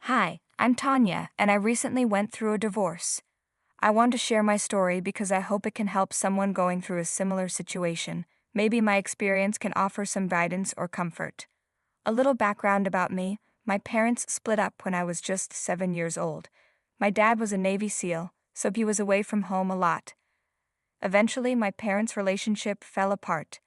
Hi, I'm Tonya, and I recently went through a divorce. I want to share my story because I hope it can help someone going through a similar situation. Maybe my experience can offer some guidance or comfort. A little background about me: my parents split up when I was just 7 years old. My dad was a Navy SEAL, so he was away from home a lot. Eventually, my parents' relationship fell apart.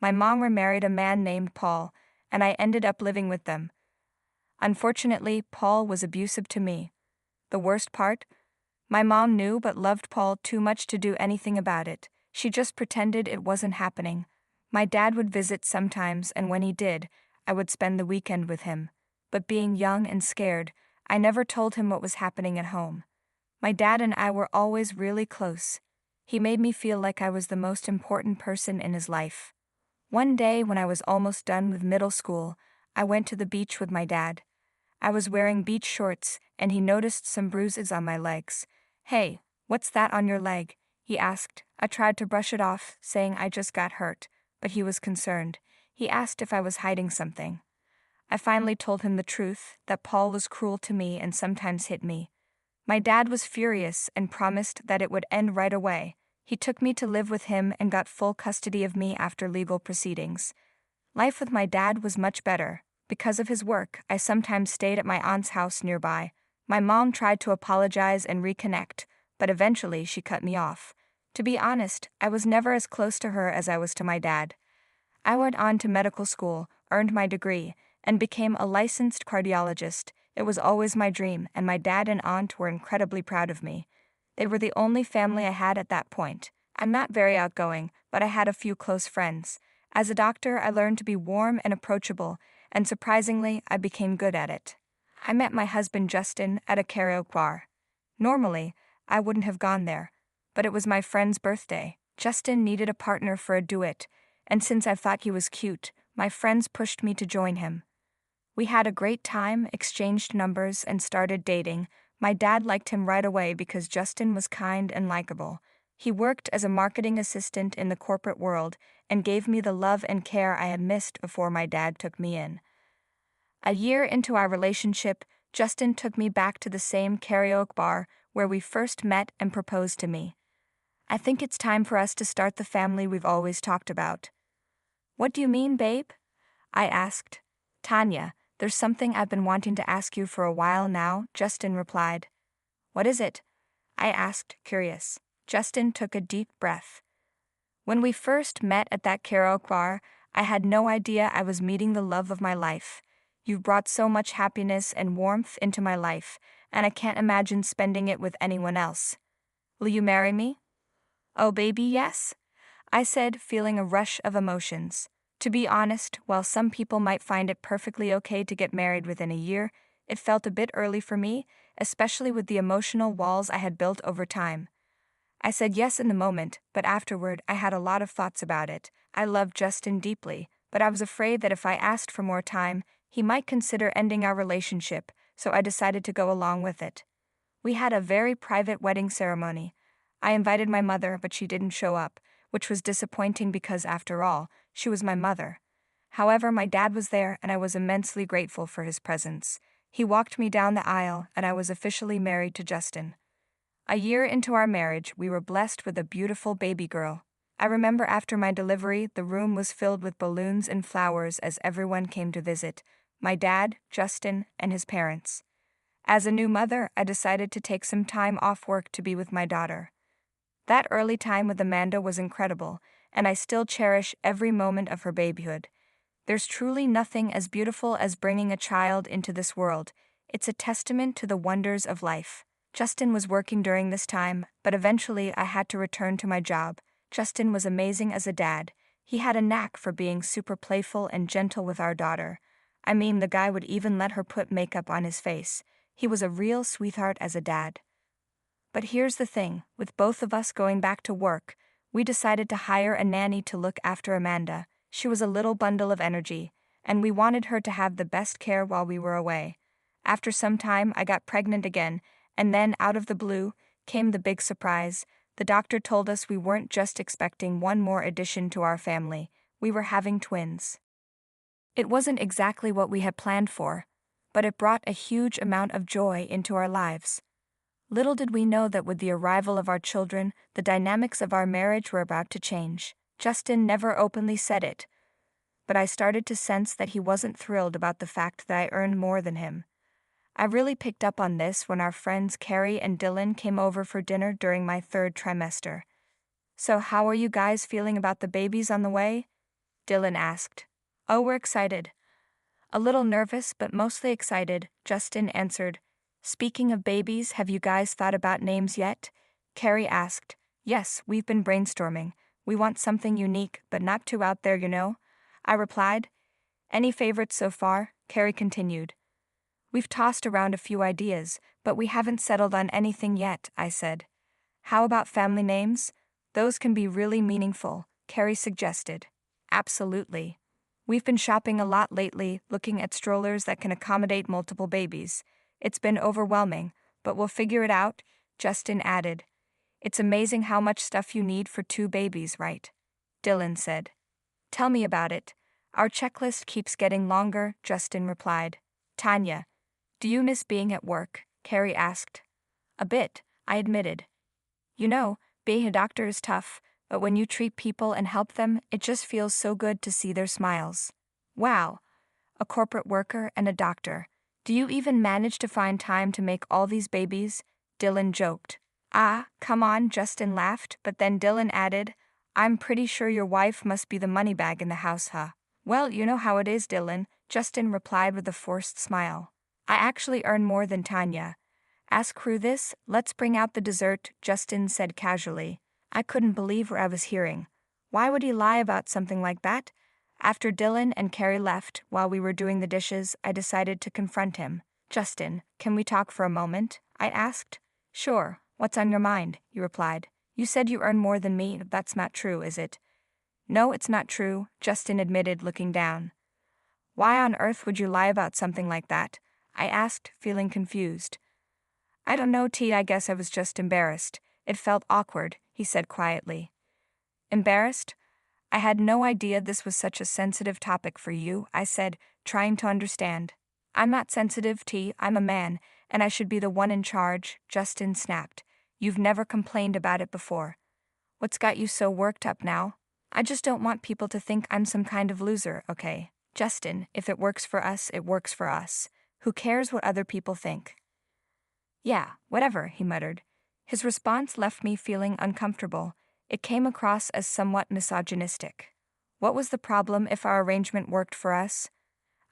My mom remarried a man named Paul, and I ended up living with them. Unfortunately, Paul was abusive to me. The worst part? My mom knew but loved Paul too much to do anything about it. She just pretended it wasn't happening. My dad would visit sometimes, and when he did, I would spend the weekend with him. But being young and scared, I never told him what was happening at home. My dad and I were always really close. He made me feel like I was the most important person in his life. One day, when I was almost done with middle school, I went to the beach with my dad. I was wearing beach shorts, and he noticed some bruises on my legs. "Hey, what's that on your leg?" he asked. I tried to brush it off, saying I just got hurt, but he was concerned. He asked if I was hiding something. I finally told him the truth, that Paul was cruel to me and sometimes hit me. My dad was furious and promised that it would end right away. He took me to live with him and got full custody of me after legal proceedings. Life with my dad was much better. Because of his work, I sometimes stayed at my aunt's house nearby. My mom tried to apologize and reconnect, but eventually she cut me off. To be honest, I was never as close to her as I was to my dad. I went on to medical school, earned my degree, and became a licensed cardiologist. It was always my dream, and my dad and aunt were incredibly proud of me. They were the only family I had at that point. I'm not very outgoing, but I had a few close friends. As a doctor, I learned to be warm and approachable, and surprisingly, I became good at it. I met my husband Justin at a karaoke bar. Normally, I wouldn't have gone there, but it was my friend's birthday. Justin needed a partner for a duet, and since I thought he was cute, my friends pushed me to join him. We had a great time, exchanged numbers, and started dating. My dad liked him right away because Justin was kind and likable. He worked as a marketing assistant in the corporate world and gave me the love and care I had missed before my dad took me in. A year into our relationship, Justin took me back to the same karaoke bar where we first met and proposed to me. "I think it's time for us to start the family we've always talked about." "What do you mean, babe?" I asked. "Tonya, there's something I've been wanting to ask you for a while now," Justin replied. "What is it?" I asked, curious. Justin took a deep breath. "When we first met at that karaoke bar, I had no idea I was meeting the love of my life. You've brought so much happiness and warmth into my life, and I can't imagine spending it with anyone else. Will you marry me?" "Oh, baby, yes," I said, feeling a rush of emotions. To be honest, while some people might find it perfectly okay to get married within a year, it felt a bit early for me, especially with the emotional walls I had built over time. I said yes in the moment, but afterward I had a lot of thoughts about it. I loved Justin deeply, but I was afraid that if I asked for more time, he might consider ending our relationship, so I decided to go along with it. We had a very private wedding ceremony. I invited my mother, but she didn't show up, which was disappointing because, after all, she was my mother. However, my dad was there, and I was immensely grateful for his presence. He walked me down the aisle, and I was officially married to Justin. A year into our marriage, we were blessed with a beautiful baby girl. I remember after my delivery, the room was filled with balloons and flowers as everyone came to visit: my dad, Justin, and his parents. As a new mother, I decided to take some time off work to be with my daughter. That early time with Amanda was incredible, and I still cherish every moment of her babyhood. There's truly nothing as beautiful as bringing a child into this world. It's a testament to the wonders of life. Justin was working during this time, but eventually I had to return to my job. Justin was amazing as a dad. He had a knack for being super playful and gentle with our daughter. I mean, the guy would even let her put makeup on his face. He was a real sweetheart as a dad. But here's the thing: with both of us going back to work, we decided to hire a nanny to look after Amanda. She was a little bundle of energy, and we wanted her to have the best care while we were away. After some time, I got pregnant again, and then, out of the blue, came the big surprise. The doctor told us we weren't just expecting one more addition to our family, we were having twins. It wasn't exactly what we had planned for, but it brought a huge amount of joy into our lives. Little did we know that with the arrival of our children, the dynamics of our marriage were about to change. Justin never openly said it, but I started to sense that he wasn't thrilled about the fact that I earned more than him. I really picked up on this when our friends Carrie and Dylan came over for dinner during my third trimester. "So how are you guys feeling about the babies on the way?" Dylan asked. "Oh, we're excited." "A little nervous, but mostly excited," Justin answered. "Speaking of babies, have you guys thought about names yet?" Carrie asked. "Yes, we've been brainstorming. We want something unique, but not too out there, you know," I replied. "Any favorites so far?" Carrie continued. "We've tossed around a few ideas, but we haven't settled on anything yet," I said. "How about family names? Those can be really meaningful," Carrie suggested. "Absolutely. We've been shopping a lot lately, looking at strollers that can accommodate multiple babies. It's been overwhelming, but we'll figure it out," Justin added. "It's amazing how much stuff you need for 2 babies, right?" Dylan said. "Tell me about it. Our checklist keeps getting longer," Justin replied. "Tonya, do you miss being at work?" Carrie asked. "A bit," I admitted. "You know, being a doctor is tough, but when you treat people and help them, it just feels so good to see their smiles." "Wow, a corporate worker and a doctor. Do you even manage to find time to make all these babies?" Dylan joked. "Ah, come on," Justin laughed, but then Dylan added, "I'm pretty sure your wife must be the money bag in the house, huh?" "Well, you know how it is, Dylan," Justin replied with a forced smile. "I actually earn more than Tanya. Ask crew this, let's bring out the dessert," Justin said casually. I couldn't believe what I was hearing. Why would he lie about something like that? After Dylan and Carrie left, while we were doing the dishes, I decided to confront him. "Justin, can we talk for a moment?" I asked. "Sure, what's on your mind?" he replied. "You said you earn more than me, that's not true, is it?" "No, it's not true," Justin admitted, looking down. "Why on earth would you lie about something like that?" I asked, feeling confused. "I don't know, T, I guess I was just embarrassed. It felt awkward," he said quietly. "Embarrassed? I had no idea this was such a sensitive topic for you," I said, trying to understand. "I'm not sensitive, T, I'm a man, and I should be the one in charge," Justin snapped. "You've never complained about it before. What's got you so worked up now?" "I just don't want people to think I'm some kind of loser, okay? Justin, if it works for us, it works for us. Who cares what other people think?" "Yeah, whatever," he muttered. His response left me feeling uncomfortable. It came across as somewhat misogynistic. What was the problem if our arrangement worked for us?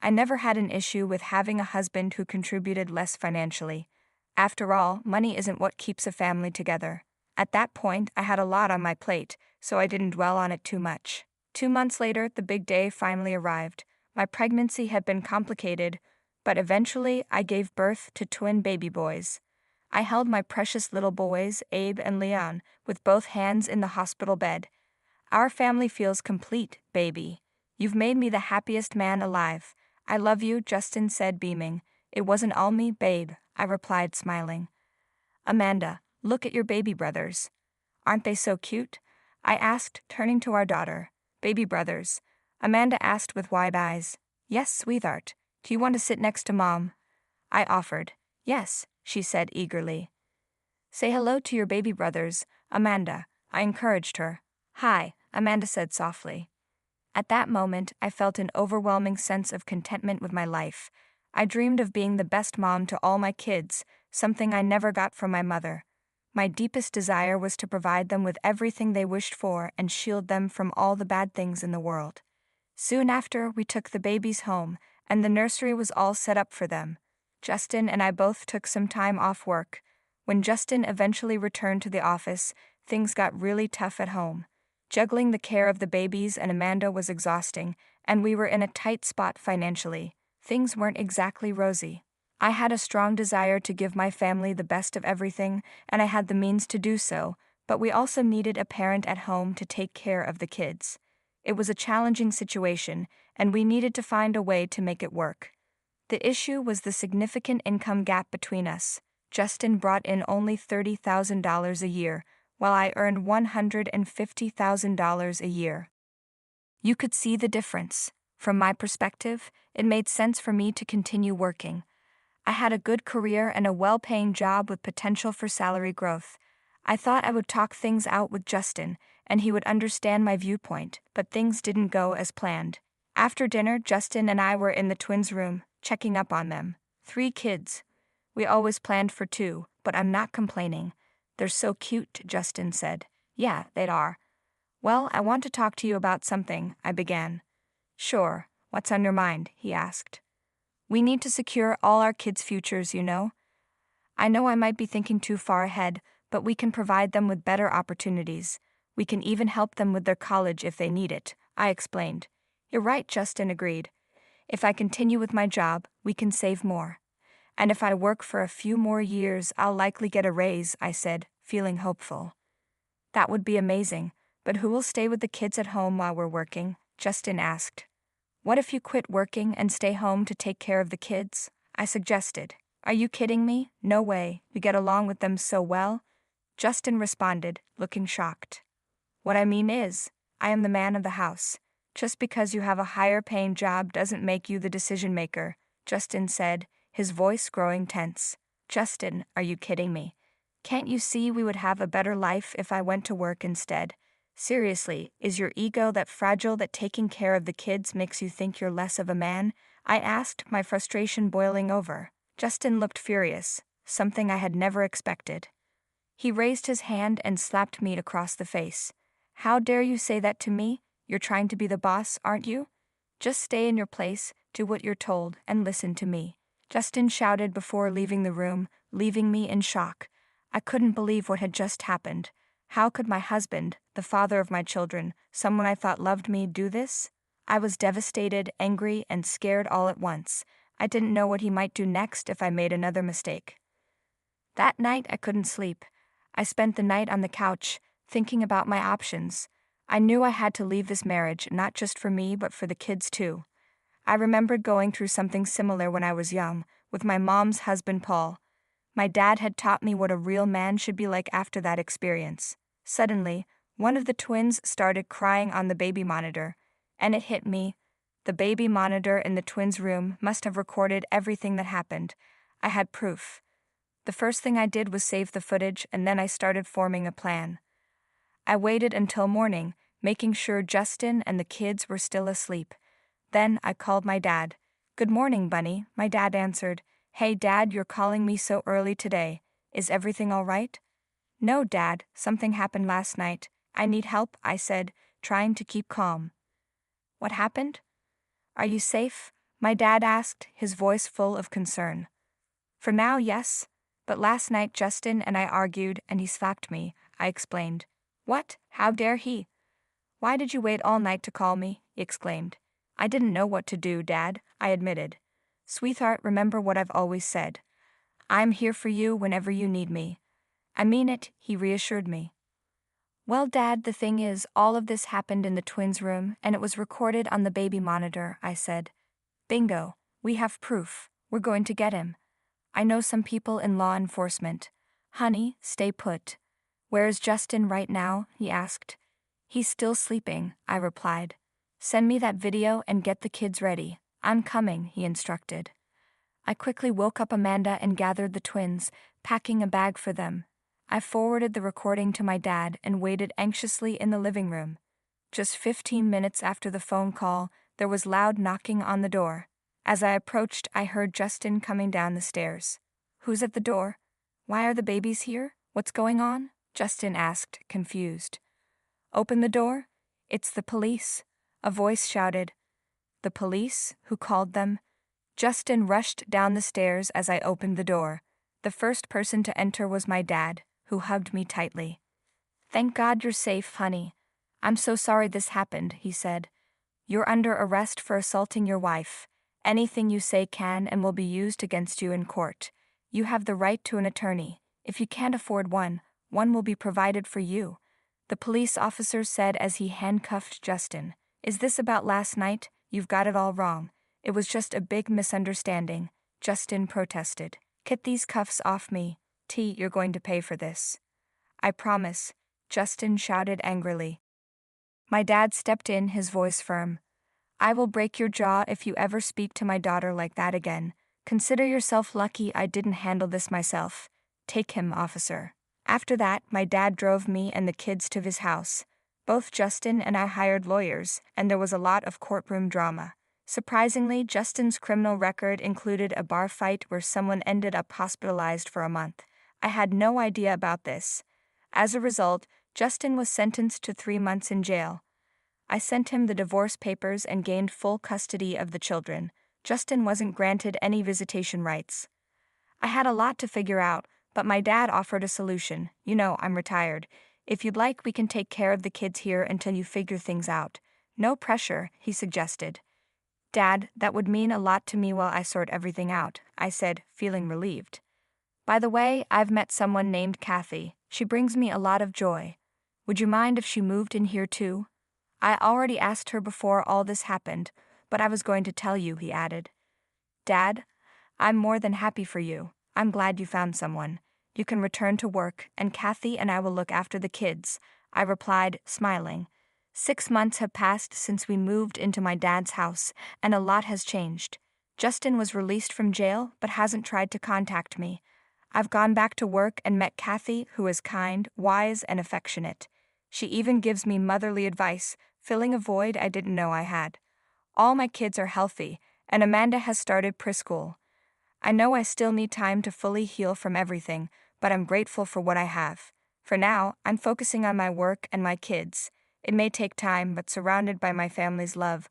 I never had an issue with having a husband who contributed less financially. After all, money isn't what keeps a family together. At that point, I had a lot on my plate, so I didn't dwell on it too much. 2 months later, the big day finally arrived. My pregnancy had been complicated, but eventually I gave birth to twin baby boys. I held my precious little boys, Abe and Leon, with both hands in the hospital bed. "Our family feels complete, baby. You've made me the happiest man alive. I love you," Justin said, beaming. "It wasn't all me, babe," I replied, smiling. "Amanda, look at your baby brothers. Aren't they so cute?" I asked, turning to our daughter. "Baby brothers," Amanda asked with wide eyes. "Yes, sweetheart. Do you want to sit next to Mom?" I offered. "Yes," she said eagerly. "Say hello to your baby brothers, Amanda," I encouraged her. "Hi," Amanda said softly. At that moment, I felt an overwhelming sense of contentment with my life. I dreamed of being the best mom to all my kids, something I never got from my mother. My deepest desire was to provide them with everything they wished for and shield them from all the bad things in the world. Soon after, we took the babies home, and the nursery was all set up for them. Justin and I both took some time off work. When Justin eventually returned to the office, things got really tough at home. Juggling the care of the babies and Amanda was exhausting, and we were in a tight spot financially. Things weren't exactly rosy. I had a strong desire to give my family the best of everything, and I had the means to do so, but we also needed a parent at home to take care of the kids. It was a challenging situation, and we needed to find a way to make it work. The issue was the significant income gap between us. Justin brought in only $30,000 a year, while I earned $150,000 a year. You could see the difference. From my perspective, it made sense for me to continue working. I had a good career and a well-paying job with potential for salary growth. I thought I would talk things out with Justin, and he would understand my viewpoint, but things didn't go as planned. After dinner, Justin and I were in the twins' room, checking up on them. 3 kids. We always planned for 2, but I'm not complaining. They're so cute, Justin said. Yeah, they are. Well, I want to talk to you about something, I began. Sure, what's on your mind? He asked. We need to secure all our kids' futures, you know. I know I might be thinking too far ahead, but we can provide them with better opportunities. We can even help them with their college if they need it, I explained. You're right, Justin agreed. If I continue with my job, we can save more. And if I work for a few more years, I'll likely get a raise, I said, feeling hopeful. That would be amazing, but who will stay with the kids at home while we're working? Justin asked. What if you quit working and stay home to take care of the kids? I suggested. Are you kidding me? No way, we get along with them so well. Justin responded, looking shocked. What I mean is, I am the man of the house. Just because you have a higher paying job doesn't make you the decision maker, Justin said, his voice growing tense. Justin, are you kidding me? Can't you see we would have a better life if I went to work instead? Seriously, is your ego that fragile that taking care of the kids makes you think you're less of a man? I asked, my frustration boiling over. Justin looked furious, something I had never expected. He raised his hand and slapped me across the face. How dare you say that to me? You're trying to be the boss, aren't you? Just stay in your place, do what you're told, and listen to me. Justin shouted before leaving the room, leaving me in shock. I couldn't believe what had just happened. How could my husband, the father of my children, someone I thought loved me, do this? I was devastated, angry, and scared all at once. I didn't know what he might do next if I made another mistake. That night I couldn't sleep. I spent the night on the couch, thinking about my options. I knew I had to leave this marriage, not just for me but for the kids too. I remembered going through something similar when I was young, with my mom's husband Paul. My dad had taught me what a real man should be like after that experience. Suddenly, one of the twins started crying on the baby monitor, and it hit me. The baby monitor in the twins' room must have recorded everything that happened. I had proof. The first thing I did was save the footage, and then I started forming a plan. I waited until morning, making sure Justin and the kids were still asleep. Then I called my dad. Good morning, Bunny, my dad answered. Hey, Dad, you're calling me so early today. Is everything all right? No, Dad, something happened last night. I need help, I said, trying to keep calm. What happened? Are you safe? My dad asked, his voice full of concern. For now, yes. But last night Justin and I argued and he slapped me, I explained. What? How dare he? Why did you wait all night to call me? He exclaimed. I didn't know what to do, Dad, I admitted. Sweetheart, remember what I've always said. I'm here for you whenever you need me. I mean it, he reassured me. Well, Dad, the thing is, all of this happened in the twins' room, and it was recorded on the baby monitor, I said. Bingo, we have proof. We're going to get him. I know some people in law enforcement. Honey, stay put. Where is Justin right now? He asked. He's still sleeping, I replied. Send me that video and get the kids ready. I'm coming, he instructed. I quickly woke up Amanda and gathered the twins, packing a bag for them. I forwarded the recording to my dad and waited anxiously in the living room. Just 15 minutes after the phone call, there was loud knocking on the door. As I approached, I heard Justin coming down the stairs. Who's at the door? Why are the babies here? What's going on? Justin asked, confused. Open the door. It's the police. A voice shouted. The police? Who called them? Justin rushed down the stairs as I opened the door. The first person to enter was my dad, who hugged me tightly. Thank God you're safe, honey. I'm so sorry this happened, he said. You're under arrest for assaulting your wife. Anything you say can and will be used against you in court. You have the right to an attorney. If you can't afford one, one will be provided for you. The police officer said as he handcuffed Justin. Is this about last night? You've got it all wrong. It was just a big misunderstanding. Justin protested. Get these cuffs off me. You're going to pay for this. I promise, Justin shouted angrily. My dad stepped in, his voice firm. I will break your jaw if you ever speak to my daughter like that again. Consider yourself lucky I didn't handle this myself. Take him, officer. After that, my dad drove me and the kids to his house. Both Justin and I hired lawyers, and there was a lot of courtroom drama. Surprisingly, Justin's criminal record included a bar fight where someone ended up hospitalized for a month. I had no idea about this. As a result, Justin was sentenced to 3 months in jail. I sent him the divorce papers and gained full custody of the children. Justin wasn't granted any visitation rights. I had a lot to figure out, but my dad offered a solution. You know, I'm retired. If you'd like, we can take care of the kids here until you figure things out. No pressure, he suggested. Dad, that would mean a lot to me while I sort everything out, I said, feeling relieved. By the way, I've met someone named Kathy. She brings me a lot of joy. Would you mind if she moved in here too? I already asked her before all this happened, but I was going to tell you, he added. Dad, I'm more than happy for you. I'm glad you found someone. You can return to work, and Kathy and I will look after the kids, I replied, smiling. 6 months have passed since we moved into my dad's house, and a lot has changed. Justin was released from jail, but hasn't tried to contact me. I've gone back to work and met Kathy, who is kind, wise, and affectionate. She even gives me motherly advice, filling a void I didn't know I had. All my kids are healthy, and Amanda has started preschool. I know I still need time to fully heal from everything, but I'm grateful for what I have. For now, I'm focusing on my work and my kids. It may take time, but surrounded by my family's love,